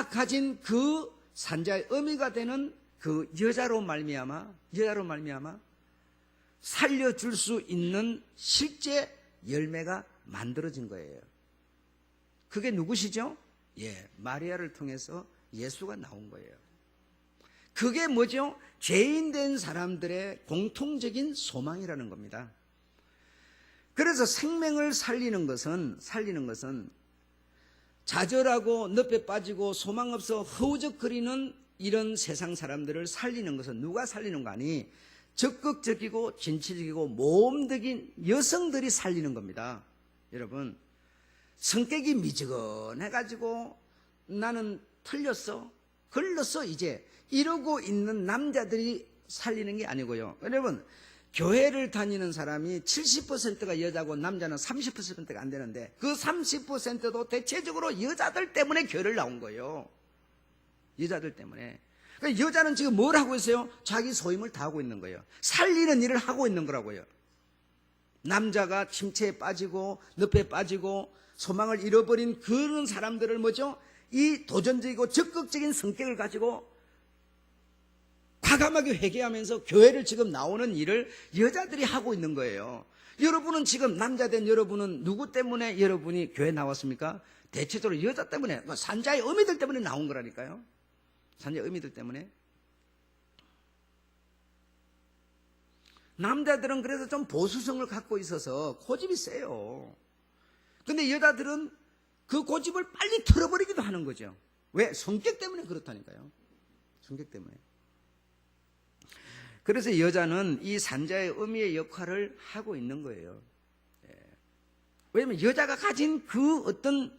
가진 그 산자의 의미가 되는 그 여자로 말미암아 살려줄 수 있는 실제 열매가 만들어진 거예요. 그게 누구시죠? 예, 마리아를 통해서 예수가 나온 거예요. 그게 뭐죠? 죄인 된 사람들의 공통적인 소망이라는 겁니다. 그래서 생명을 살리는 것은 좌절하고 늪에 빠지고 소망 없어 허우적거리는 이런 세상 사람들을 살리는 것은 누가 살리는 거 아니? 적극적이고 진취적이고 모험적인 여성들이 살리는 겁니다. 여러분, 성격이 미지근해가지고 나는 틀렸어, 걸렸어 이제 이러고 있는 남자들이 살리는 게 아니고요. 여러분, 교회를 다니는 사람이 70%가 여자고 남자는 30%가 안 되는데 그 30%도 대체적으로 여자들 때문에 교회를 나온 거예요. 여자들 때문에. 그러니까 여자는 지금 뭘 하고 있어요? 자기 소임을 다 하고 있는 거예요. 살리는 일을 하고 있는 거라고요. 남자가 침체에 빠지고 늪에 빠지고 소망을 잃어버린 그런 사람들을 뭐죠? 이 도전적이고 적극적인 성격을 가지고 과감하게 회개하면서 교회를 지금 나오는 일을 여자들이 하고 있는 거예요. 여러분은 지금 남자 된 여러분은 누구 때문에 여러분이 교회 나왔습니까? 대체적으로 여자 때문에, 산자의 어미들 때문에 나온 거라니까요. 산자의 어미들 때문에. 남자들은 그래서 좀 보수성을 갖고 있어서 고집이 세요. 근데 여자들은 그 고집을 빨리 털어버리기도 하는 거죠. 왜? 성격 때문에 그렇다니까요. 성격 때문에. 그래서 여자는 이 산자의 의미의 역할을 하고 있는 거예요. 왜냐면 여자가 가진 그 어떤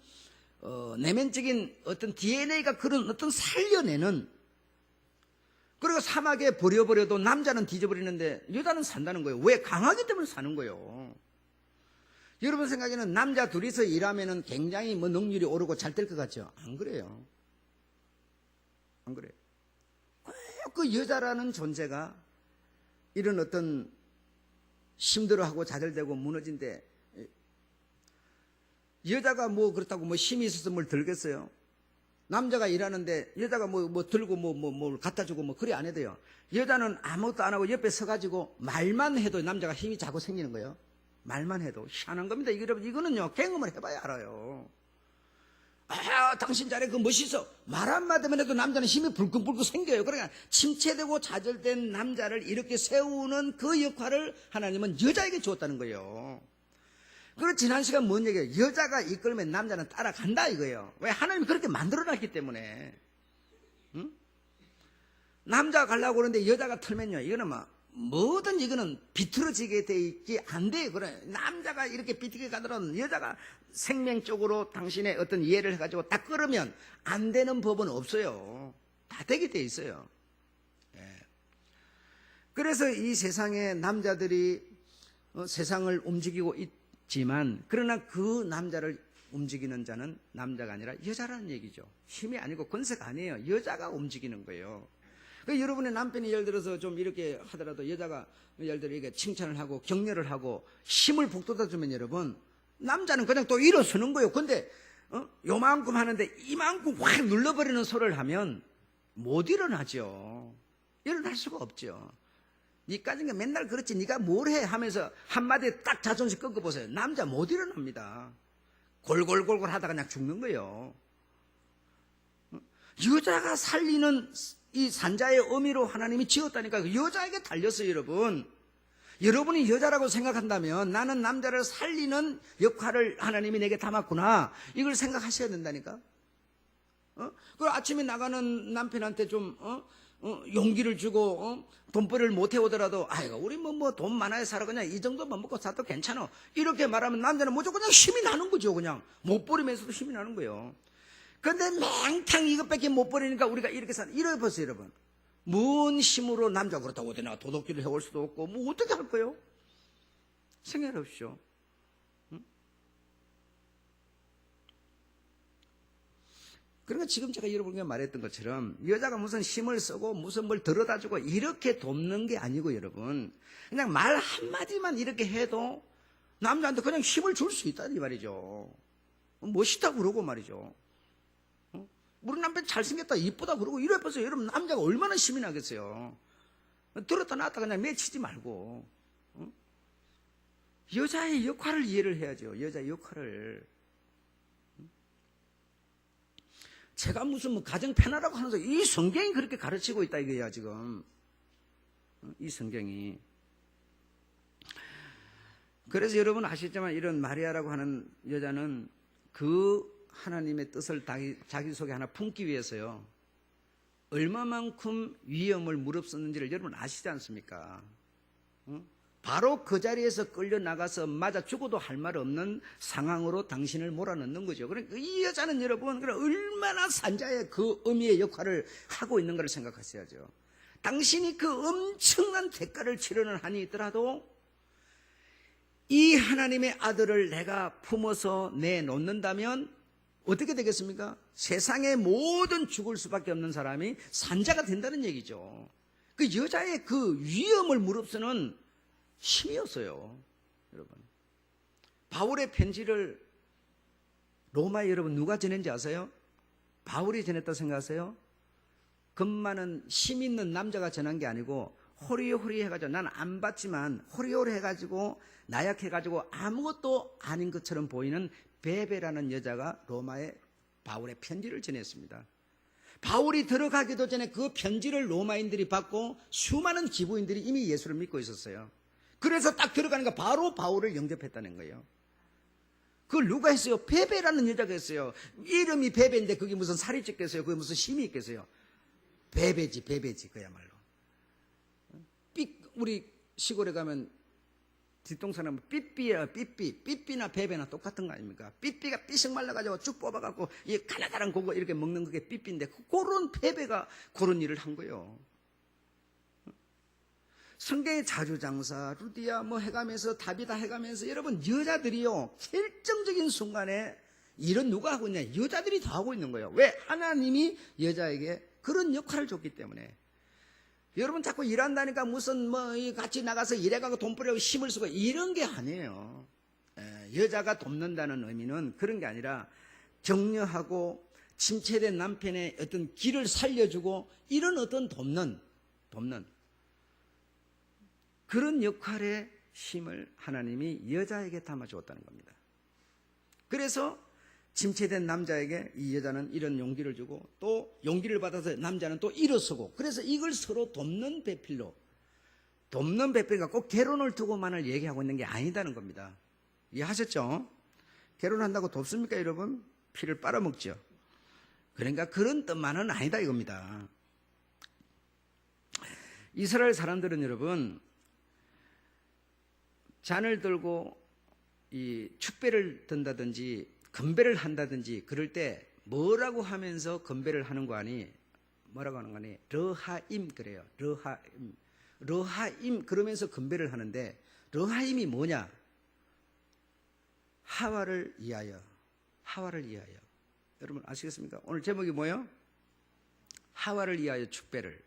내면적인 어떤 DNA가 그런 어떤 살려내는, 그리고 사막에 버려버려도 남자는 뒤져버리는데 여자는 산다는 거예요. 왜? 강하기 때문에 사는 거예요. 여러분 생각에는 남자 둘이서 일하면은 굉장히 뭐 능률이 오르고 잘 될 것 같죠? 안 그래요. 안 그래요. 꼭 그 여자라는 존재가 이런 어떤 힘들어하고 좌절되고 무너진데, 여자가 뭐 그렇다고 뭐 힘이 있어서 뭘 들겠어요? 남자가 일하는데 여자가 뭐 들고 뭘 갖다 주고 뭐 그래 안 해도요. 여자는 아무것도 안 하고 옆에 서가지고 말만 해도 남자가 힘이 자꾸 생기는 거예요. 말만 해도 희한한 겁니다. 이거는요 경험을 해봐야 알아요. 아, 당신 잘해, 그 멋있어. 말 한마디만 해도 남자는 힘이 불끈불끈 생겨요. 그러니까 침체되고 좌절된 남자를 이렇게 세우는 그 역할을 하나님은 여자에게 주었다는 거예요. 그리고 지난 시간 뭔 얘기예요? 여자가 이끌면 남자는 따라간다 이거예요. 왜? 하나님이 그렇게 만들어놨기 때문에. 응? 남자가 가려고 그러는데 여자가 털면요, 이거는 뭐든 이거는 비틀어지게 돼 있지 안 돼요. 그래. 남자가 이렇게 비틀게 가더라도 여자가 생명적으로 당신의 어떤 이해를 해가지고 딱 끌으면 안 되는 법은 없어요. 다 되게 돼 있어요. 예. 그래서 이 세상에 남자들이 세상을 움직이고 있지만, 그러나 그 남자를 움직이는 자는 남자가 아니라 여자라는 얘기죠. 힘이 아니고 권세가 아니에요. 여자가 움직이는 거예요. 그러니까 여러분의 남편이 예를 들어서 좀 이렇게 하더라도 여자가 예를 들어 이렇게 칭찬을 하고 격려를 하고 힘을 북돋아 주면, 여러분, 남자는 그냥 또 일어서는 거예요. 근데 요만큼 하는데 이만큼 확 눌러버리는 소리를 하면 못 일어나죠. 일어날 수가 없죠. 니까지는 맨날 그렇지 니가 뭘 해 하면서 한마디에 딱 자존심 꺾어보세요. 남자 못 일어납니다. 골골골골 하다 그냥 죽는 거예요. 여자가 살리는 이 산자의 의미로 하나님이 지었다니까. 여자에게 달렸어요. 여러분, 여러분이 여자라고 생각한다면 나는 남자를 살리는 역할을 하나님이 내게 담았구나, 이걸 생각하셔야 된다니까. 그리고 아침에 나가는 남편한테 좀 용기를 주고 돈벌이를 못 해오더라도, 아이고 우리 뭐 돈 많아야 살아, 그냥 이 정도만 먹고 살아도 괜찮아, 이렇게 말하면 남자는 무조건 그냥 힘이 나는 거죠. 그냥 못 버리면서도 힘이 나는 거예요. 그런데 맹탕 이것밖에 못 버리니까 우리가 이렇게 이래 보세요. 여러분, 뭔 힘으로 남자가 그렇다고 어디 나가 도둑질을 해올 수도 없고 뭐 어떻게 할 거예요? 생각해 보십시오. 그러니까 지금 제가 여러분께 말했던 것처럼 여자가 무슨 힘을 쓰고 무슨 뭘 들어다주고 이렇게 돕는 게 아니고, 여러분, 그냥 말 한마디만 이렇게 해도 남자한테 그냥 힘을 줄 수 있다 이 말이죠. 멋있다 그러고 말이죠. 우리 남편 잘생겼다 이쁘다 그러고 이래 보세요. 여러분, 남자가 얼마나 힘이 나겠어요. 들었다 놨다 그냥 매치지 말고 여자의 역할을 이해를 해야죠. 여자의 역할을. 제가 무슨 뭐 가정 편하라고 하면서 이 성경이 그렇게 가르치고 있다 이거야 지금. 이 성경이. 그래서 여러분 아시지만 이런 마리아라고 하는 여자는 그 하나님의 뜻을 자기 속에 하나 품기 위해서요, 얼마만큼 위험을 무릅쓰는지를 여러분 아시지 않습니까? 바로 그 자리에서 끌려나가서 맞아 죽어도 할 말 없는 상황으로 당신을 몰아넣는 거죠. 그러니까 이 여자는 여러분 얼마나 산자의 그 의미의 역할을 하고 있는 걸 생각하셔야죠. 당신이 그 엄청난 대가를 치르는 한이 있더라도 이 하나님의 아들을 내가 품어서 내놓는다면 어떻게 되겠습니까? 세상의 모든 죽을 수밖에 없는 사람이 산자가 된다는 얘기죠. 그 여자의 그 위험을 무릅쓰는 힘이었어요. 여러분, 바울의 편지를 로마에 여러분 누가 전했는지 아세요? 바울이 전했다 생각하세요? 겁많은 힘 있는 남자가 전한 게 아니고 호리호리 해가지고, 난 안 봤지만 호리호리 해가지고 나약해가지고 아무것도 아닌 것처럼 보이는 베베라는 여자가 로마에 바울의 편지를 전했습니다. 바울이 들어가기도 전에 그 편지를 로마인들이 받고 수많은 기부인들이 이미 예수를 믿고 있었어요. 그래서 딱 들어가니까 바로 바울을 영접했다는 거예요. 그걸 누가 했어요? 베베라는 여자가 했어요. 이름이 베베인데 그게 무슨 살이 쪘겠어요? 그게 무슨 힘이 있겠어요? 베베지 그야말로. 우리 시골에 가면 뒷동산은 삐삐야, 삐삐. 삐삐나 베베나 똑같은 거 아닙니까? 삐삐가 삐식 말라가지고 쭉 뽑아갖고, 이 가나다란 고거 이렇게 먹는 그게 삐삐인데, 그런 베베가 그런 일을 한 거예요. 성경의 자주장사, 루디아 뭐 해가면서, 다비다 해가면서, 여러분, 여자들이요, 결정적인 순간에 일은 누가 하고 있냐? 여자들이 다 하고 있는 거예요. 왜? 하나님이 여자에게 그런 역할을 줬기 때문에. 여러분 자꾸 일한다니까 무슨 뭐 같이 나가서 일해가고 돈 벌려고 힘을 쓰고 이런 게 아니에요. 여자가 돕는다는 의미는 그런 게 아니라 격려하고 침체된 남편의 어떤 길을 살려주고 이런 어떤 돕는 그런 역할의 힘을 하나님이 여자에게 담아주었다는 겁니다. 그래서 침체된 남자에게 이 여자는 이런 용기를 주고 또 용기를 받아서 남자는 또 일어서고 그래서 이걸 서로 돕는 배필로 돕는 배필가 꼭 결혼을 두고만을 얘기하고 있는 게 아니다는 겁니다. 이해하셨죠? 결혼한다고 돕습니까 여러분? 피를 빨아먹죠. 그러니까 그런 뜻만은 아니다 이겁니다. 이스라엘 사람들은 여러분 잔을 들고 이 축배를 든다든지 건배를 한다든지 그럴 때 뭐라고 하면서 건배를 하는 거 아니? 뭐라고 하는 거 아니? 르하임 그래요. 르하임 그러면서 건배를 하는데 르하임이 뭐냐? 하와를 위하여. 여러분 아시겠습니까? 오늘 제목이 뭐예요? 하와를 위하여 축배를.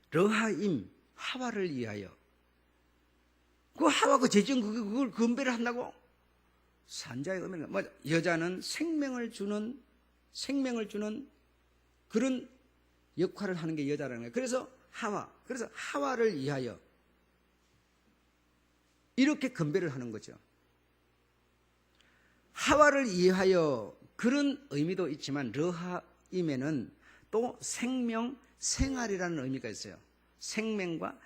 르하임 하와를 위하여. 그 하와 그 제정 그걸 건배를 한다고? 산자의 의미는 뭐 여자는 생명을 주는 그런 역할을 하는 게 여자라는 거예요. 그래서 하와를 위하여 이렇게 건배를 하는 거죠. 하와를 위하여 그런 의미도 있지만 르하임에는 또 생명, 생활이라는 의미가 있어요. 생명과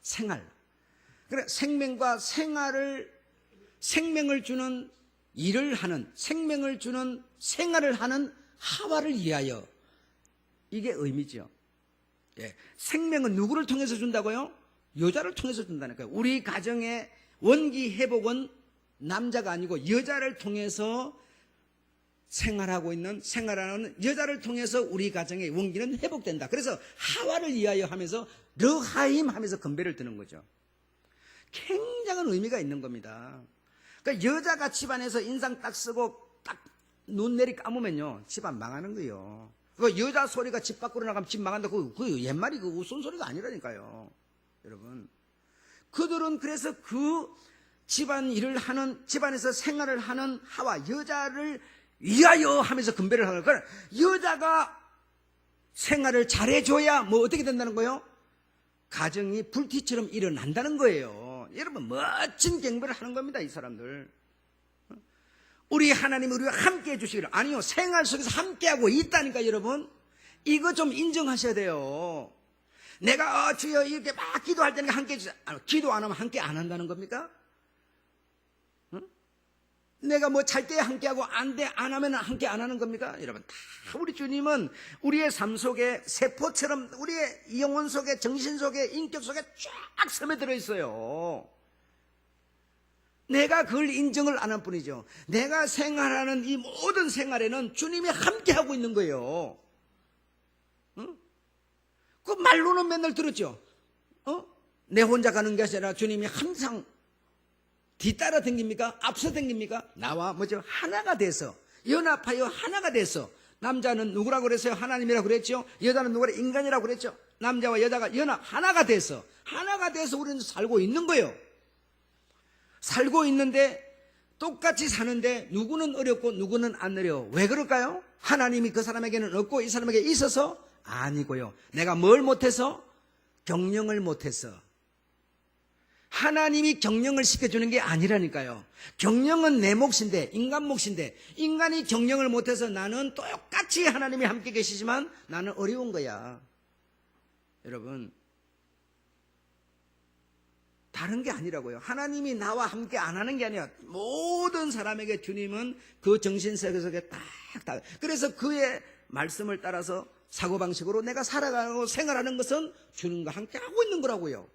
생활. 그래 생명과 생명을 주는 일을 하는, 생명을 주는 생활을 하는 하와를 위하여. 이게 의미죠. 예. 생명은 누구를 통해서 준다고요? 여자를 통해서 준다니까요. 우리 가정의 원기 회복은 남자가 아니고 여자를 통해서 생활하는 여자를 통해서 우리 가정의 원기는 회복된다. 그래서 하와를 위하여 하면서 르하임 하면서 건배를 드는 거죠. 굉장한 의미가 있는 겁니다. 그러니까 여자가 집안에서 인상 딱 쓰고 딱 눈 내리 감으면요 집안 망하는 거예요. 그 여자 소리가 집 밖으로 나가면 집 망한다. 그 옛말이 그 우스운 소리가 아니라니까요. 여러분 그들은 그래서 그 집안 일을 하는 집안에서 생활을 하는 하와 여자를 위하여 하면서 건배를 하는 거예요. 여자가 생활을 잘해줘야 뭐 어떻게 된다는 거예요? 가정이 불티처럼 일어난다는 거예요. 여러분 멋진 경배를 하는 겁니다. 이 사람들. 우리 하나님이 우리와 함께 해주시기를. 아니요 생활 속에서 함께하고 있다니까. 여러분 이거 좀 인정하셔야 돼요. 내가 주여 이렇게 막 기도할 때는 함께 해주세요. 기도 안 하면 함께 안 한다는 겁니까? 내가 뭐 잘 때 함께하고 안 하면 함께 안 하는 겁니까? 여러분 다 우리 주님은 우리의 삶 속에 세포처럼 우리의 영혼 속에 정신 속에 인격 속에 쫙 스며들어 있어요. 내가 그걸 인정을 안 할 뿐이죠. 내가 생활하는 이 모든 생활에는 주님이 함께하고 있는 거예요. 그 말로는 맨날 들었죠. 내 혼자 가는 게 아니라 주님이 항상 뒤따라 댕깁니까? 앞서 댕깁니까? 나와 뭐죠? 하나가 돼서 연합하여 하나가 돼서. 남자는 누구라고 그랬어요? 하나님이라고 그랬죠. 여자는 누구라? 인간이라고 그랬죠. 남자와 여자가 연합 하나가 돼서 우리는 살고 있는 거예요. 살고 있는데 똑같이 사는데 누구는 어렵고 누구는 안 어려워. 왜 그럴까요? 하나님이 그 사람에게는 없고 이 사람에게 있어서? 아니고요. 내가 뭘 못해서? 경영을 못해서. 하나님이 경영을 시켜주는 게 아니라니까요. 경영은 내 몫인데, 인간 몫인데, 인간이 경영을 못해서 나는 똑같이 하나님이 함께 계시지만 나는 어려운 거야. 여러분 다른 게 아니라고요. 하나님이 나와 함께 안 하는 게 아니라 모든 사람에게 주님은 그 정신세계 속에 딱 그래서 그의 말씀을 따라서 사고방식으로 내가 살아가고 생활하는 것은 주님과 함께 하고 있는 거라고요.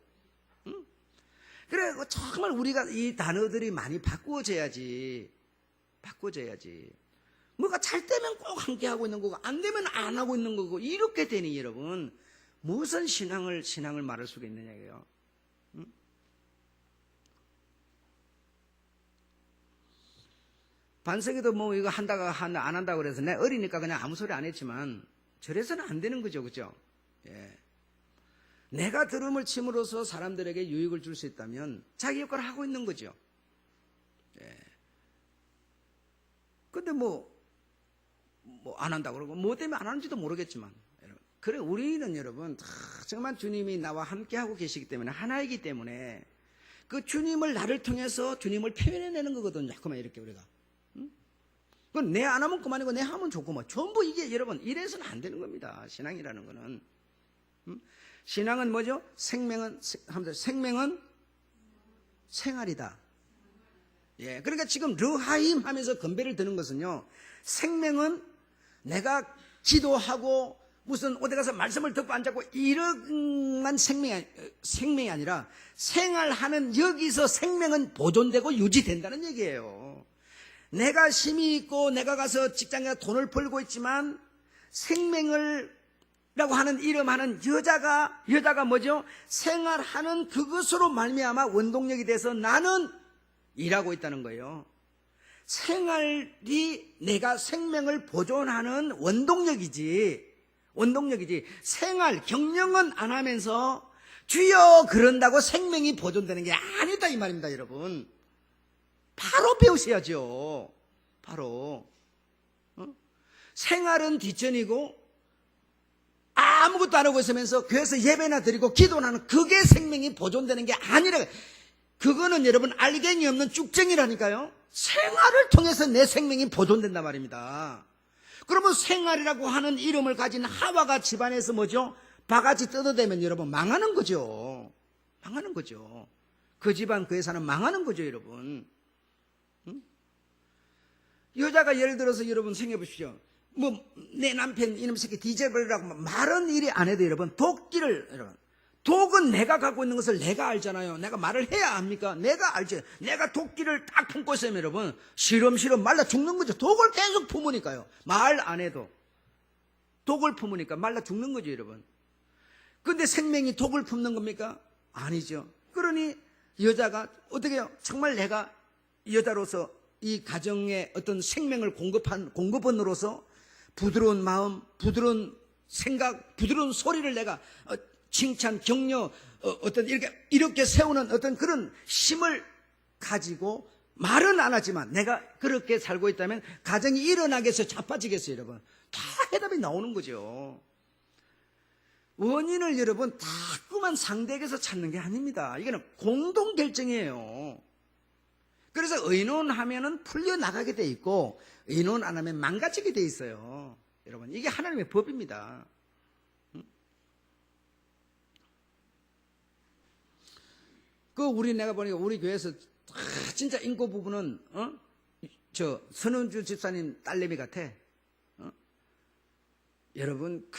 그래 정말 우리가 이 단어들이 많이 바꾸어져야지. 뭐가 잘 되면 꼭 함께 하고 있는 거고 안 되면 안 하고 있는 거고 이렇게 되니 여러분 무슨 신앙을 말할 수가 있느냐고요. 응? 반석이도 뭐 이거 한다가 안 한다고 그래서 내 어리니까 그냥 아무 소리 안 했지만 저래서는 안 되는 거죠, 그죠? 예. 내가 들음을 침으로써 사람들에게 유익을 줄 수 있다면 자기 역할을 하고 있는 거죠. 예. 근데 뭐 안 한다고 그러고 뭐 때문에 안 하는지도 모르겠지만 여러분. 그래 우리는 여러분 정말 주님이 나와 함께 하고 계시기 때문에 하나이기 때문에 그 주님을 나를 통해서 주님을 표현해내는 거거든요. 자꾸만 이렇게 우리가. 그건 내 안 하면 그만이고 내 하면 좋고 뭐 전부 이게 여러분 이래서는 안 되는 겁니다. 신앙이라는 거는. 신앙은 뭐죠? 생명은 생활이다. 예, 그러니까 지금 르하임 하면서 건배를 드는 것은요. 생명은 내가 기도하고 무슨 어디 가서 말씀을 듣고 앉았고 이런만 생명이 아니라 생활하는 여기서 생명은 보존되고 유지된다는 얘기예요. 내가 힘이 있고 내가 가서 직장에 돈을 벌고 있지만 생명을 라고 하는 이름하는 여자가 뭐죠? 생활하는 그것으로 말미암아 원동력이 돼서 나는 일하고 있다는 거예요. 생활이 내가 생명을 보존하는 원동력이지 생활, 경영은 안 하면서 주여 그런다고 생명이 보존되는 게 아니다 이 말입니다 여러분. 바로 배우셔야죠. 바로 생활은 뒷전이고 아무것도 안 하고 있으면서 교회에서 예배나 드리고 기도나 하는 그게 생명이 보존되는 게 아니라 그거는 여러분 알갱이 없는 쭉쟁이라니까요. 생활을 통해서 내 생명이 보존된단 말입니다. 그러면 생활이라고 하는 이름을 가진 하와가 집안에서 뭐죠? 바가지 뜯어대면 여러분 망하는 거죠. 그 집안 그 회사는 망하는 거죠 여러분. 여자가 예를 들어서 여러분 생각해 보십시오. 내 남편 이놈 새끼 디제블이라고 말은 이리 안 해도 여러분 독은 내가 갖고 있는 것을 내가 알잖아요. 내가 말을 해야 합니까? 내가 알지. 내가 도끼를 딱 품고 있으면 여러분 시름시름 말라 죽는 거죠. 독을 계속 품으니까요. 말 안 해도 독을 품으니까 말라 죽는 거죠 여러분. 근데 생명이 독을 품는 겁니까? 아니죠. 그러니 여자가 어떻게 해요? 정말 내가 여자로서 이 가정에 어떤 생명을 공급원으로서 부드러운 마음, 부드러운 생각, 부드러운 소리를 내가 칭찬, 격려, 어떤 이렇게 세우는 어떤 그런 힘을 가지고 말은 안 하지만 내가 그렇게 살고 있다면 가정이 일어나겠어요? 자빠지겠어요? 여러분? 다 해답이 나오는 거죠. 원인을 여러분 자꾸만 상대에게서 찾는 게 아닙니다. 이거는 공동 결정이에요. 그래서 의논하면은 풀려나가게 돼 있고 의논 안 하면 망가지게 돼 있어요. 여러분 이게 하나님의 법입니다. 내가 보니까 우리 교회에서 진짜 인고 부부는 저 선은주 집사님 딸내미 같아. 여러분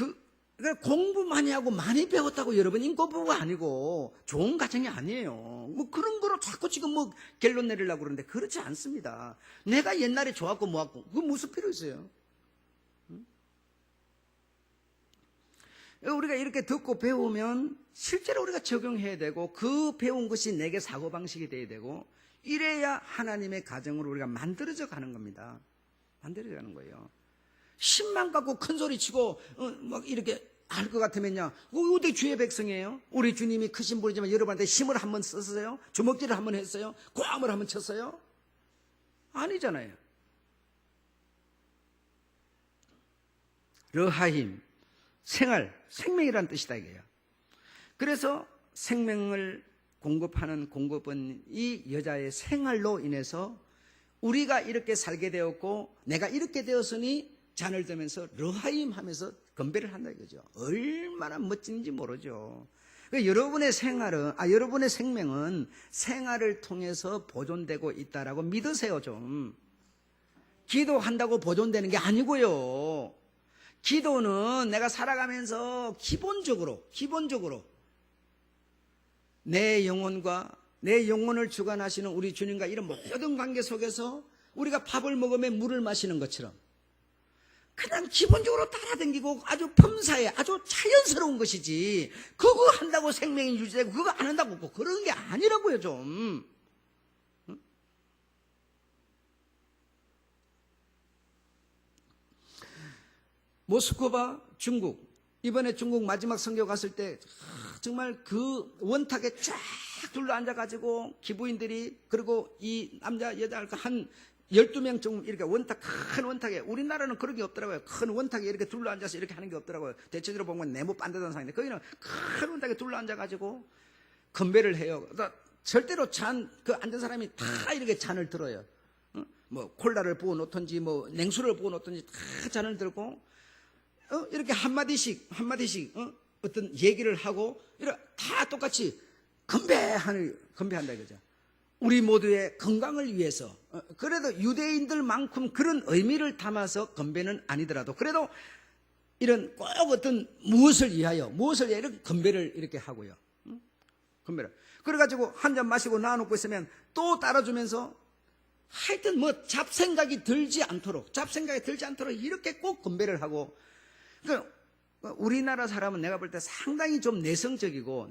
공부 많이 하고 많이 배웠다고 여러분 인고 부부가 아니고 좋은 가정이 아니에요. 뭐 그런 거로 자꾸 지금 뭐 결론 내리려고 그러는데 그렇지 않습니다. 내가 옛날에 좋았고 뭐았고 그거 무슨 필요 있어요? 우리가 이렇게 듣고 배우면 실제로 우리가 적용해야 되고 그 배운 것이 내게 사고방식이 돼야 되고 이래야 하나님의 가정으로 우리가 만들어져 가는 겁니다. 만들어져 가는 거예요. 힘만 갖고 큰 소리 치고 막 이렇게 할 것 같으면요. 어디 주의 백성이에요? 우리 주님이 크신 분이지만 여러분한테 힘을 한번 썼어요? 주먹질을 한번 했어요? 고함을 한번 쳤어요? 아니잖아요. 르하임, 생명이라는 뜻이다 이게요. 그래서 생명을 공급하는 공급은 이 여자의 생활로 인해서 우리가 이렇게 살게 되었고 내가 이렇게 되었으니 잔을 들면서 르하임 하면서 건배를 한다 이거죠. 얼마나 멋진지 모르죠. 여러분의 여러분의 생명은 생활을 통해서 보존되고 있다라고 믿으세요 좀. 기도한다고 보존되는 게 아니고요. 기도는 내가 살아가면서 기본적으로 내 영혼과 내 영혼을 주관하시는 우리 주님과 이런 모든 관계 속에서 우리가 밥을 먹으며 물을 마시는 것처럼 그냥 기본적으로 따라다니고 아주 범사에 아주 자연스러운 것이지 그거 한다고 생명이 유지되고 그거 안 한다고 없고 그런 게 아니라고요 좀. 모스크바 중국 이번에 중국 마지막 선교 갔을 때 정말 그 원탁에 쫙 둘러앉아가지고 기부인들이 그리고 이 남자 여자 한 12명 정도 이렇게 원탁 큰 원탁에 우리나라는 그런 게 없더라고요. 큰 원탁에 이렇게 둘러앉아서 이렇게 하는 게 없더라고요. 대체적으로 보면 네모 반듯한 상인데 거기는 큰 원탁에 둘러앉아가지고 건배를 해요. 절대로 그 앉은 사람이 다 이렇게 잔을 들어요. 뭐 콜라를 부어 놓든지 뭐 냉수를 부어 놓든지 다 잔을 들고 이렇게 한마디씩 어떤 얘기를 하고 이렇게 다 똑같이 건배한다 이거죠. 우리 모두의 건강을 위해서 그래도 유대인들만큼 그런 의미를 담아서 건배는 아니더라도 그래도 이런 꼭 어떤 무엇을 위하여 이렇게 건배를 이렇게 하고요. 건배를 그래가지고 한 잔 마시고 놔놓고 있으면 또 따라주면서 하여튼 뭐 잡생각이 들지 않도록 이렇게 꼭 건배를 하고 그러니까 우리나라 사람은 내가 볼 때 상당히 좀 내성적이고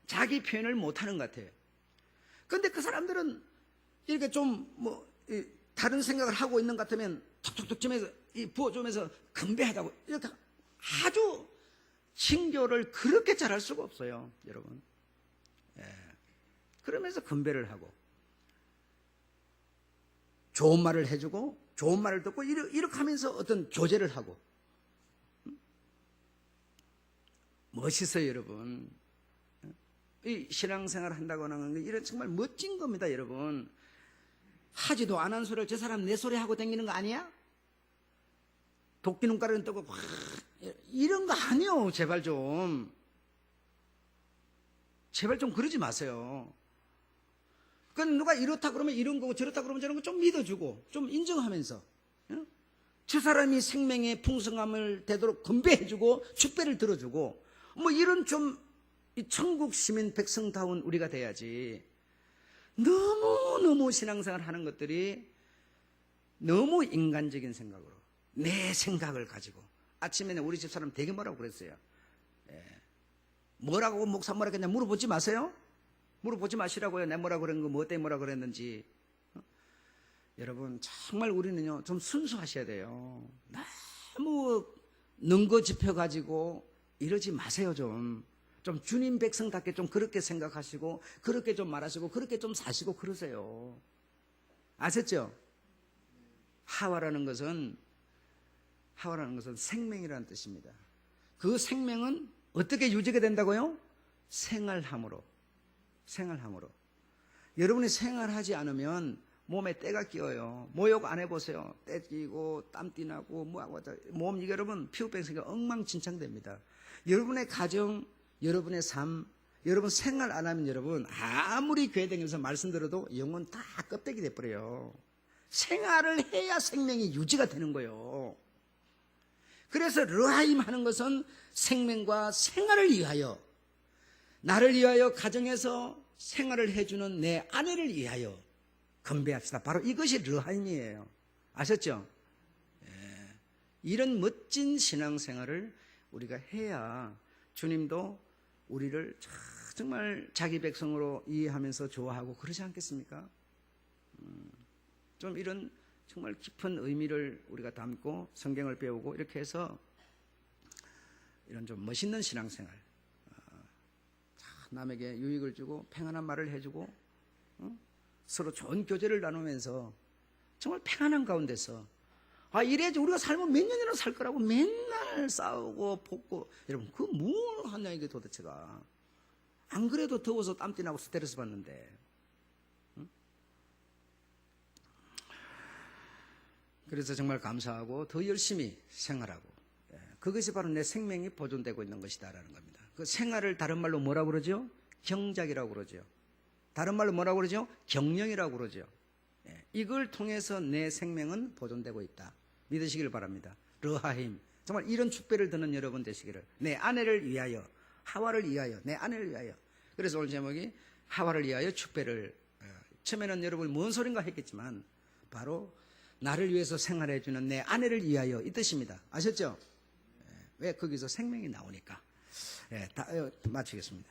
자기 표현을 못하는 것 같아요. 그런데 그 사람들은 이렇게 좀 뭐 다른 생각을 하고 있는 것 같으면 툭툭툭 주면서 부어주면서 건배하다고 이렇게 아주 친교를 그렇게 잘할 수가 없어요, 여러분. 예. 그러면서 건배를 하고 좋은 말을 해주고 좋은 말을 듣고 이렇게 하면서 어떤 교제를 하고 멋있어요, 여러분. 이 신앙생활 한다고 하는 건 이런 정말 멋진 겁니다, 여러분. 하지도 안 한 소리를 저 사람 내 소리 하고 다니는 거 아니야? 도끼 눈가리는 뜨고 막 이런 거 아니요, 제발 좀 그러지 마세요. 그건 누가 이렇다 그러면 이런 거고 저렇다 그러면 저런 거 좀 믿어주고 좀 인정하면서 저 사람이 생명의 풍성함을 되도록 건배해주고 축배를 들어주고 뭐 이런 좀 천국 시민 백성다운 우리가 돼야지. 너무 신앙생활 하는 것들이 너무 인간적인 생각으로 내 생각을 가지고 아침에 우리 집사람 되게 뭐라고 그랬어요. 뭐라고 목사 뭐라고 했냐 물어보지 마세요. 물어보지 마시라고요. 내 뭐라고 그런 거 뭐 때문에 뭐라고 그랬는지. 여러분 정말 우리는요 좀 순수하셔야 돼요. 너무 능거 짚혀가지고 이러지 마세요. 좀 주님 백성답게 좀 그렇게 생각하시고 그렇게 좀 말하시고 그렇게 좀 사시고 그러세요. 아셨죠? 하와라는 것은 생명이라는 뜻입니다. 그 생명은 어떻게 유지가 된다고요? 생활함으로. 여러분이 생활하지 않으면 몸에 때가 끼어요. 모욕 안 해보세요. 때 끼고 땀띠 나고 몸 여러분 피부병세가 엉망진창됩니다. 여러분의 가정, 여러분의 삶, 여러분 생활 안 하면 여러분 아무리 교회 다니면서 말씀 들어도 영혼 다 껍데기 돼버려요. 생활을 해야 생명이 유지가 되는 거예요. 그래서 르하임 하는 것은 생명과 생활을 위하여 나를 위하여 가정에서 생활을 해주는 내 아내를 위하여 건배합시다. 바로 이것이 르하임이에요. 아셨죠? 이런 멋진 신앙생활을 우리가 해야 주님도 우리를 정말 자기 백성으로 이해하면서 좋아하고 그러지 않겠습니까? 좀 이런 정말 깊은 의미를 우리가 담고 성경을 배우고 이렇게 해서 이런 좀 멋있는 신앙생활, 남에게 유익을 주고 평안한 말을 해주고 서로 좋은 교제를 나누면서 정말 평안한 가운데서 이래야지 우리가 살면 몇 년이나 살 거라고 맨날 싸우고 볶고 여러분 그 뭘 하냐 이게 도대체가. 안 그래도 더워서 땀띠 나고 스트레스 받는데. 그래서 정말 감사하고 더 열심히 생활하고 그것이 바로 내 생명이 보존되고 있는 것이다라는 겁니다. 그 생활을 다른 말로 뭐라고 그러죠? 경작이라고 그러죠. 다른 말로 뭐라고 그러죠? 경영이라고 그러죠. 이걸 통해서 내 생명은 보존되고 있다. 믿으시길 바랍니다. 르하임. 정말 이런 축배를 듣는 여러분 되시기를. 내 아내를 위하여, 하와를 위하여, 내 아내를 위하여. 그래서 오늘 제목이 하와를 위하여 축배를 처음에는 여러분 뭔 소린가 했겠지만 바로 나를 위해서 생활해주는 내 아내를 위하여 이 뜻입니다. 아셨죠? 왜? 거기서 생명이 나오니까. 마치겠습니다.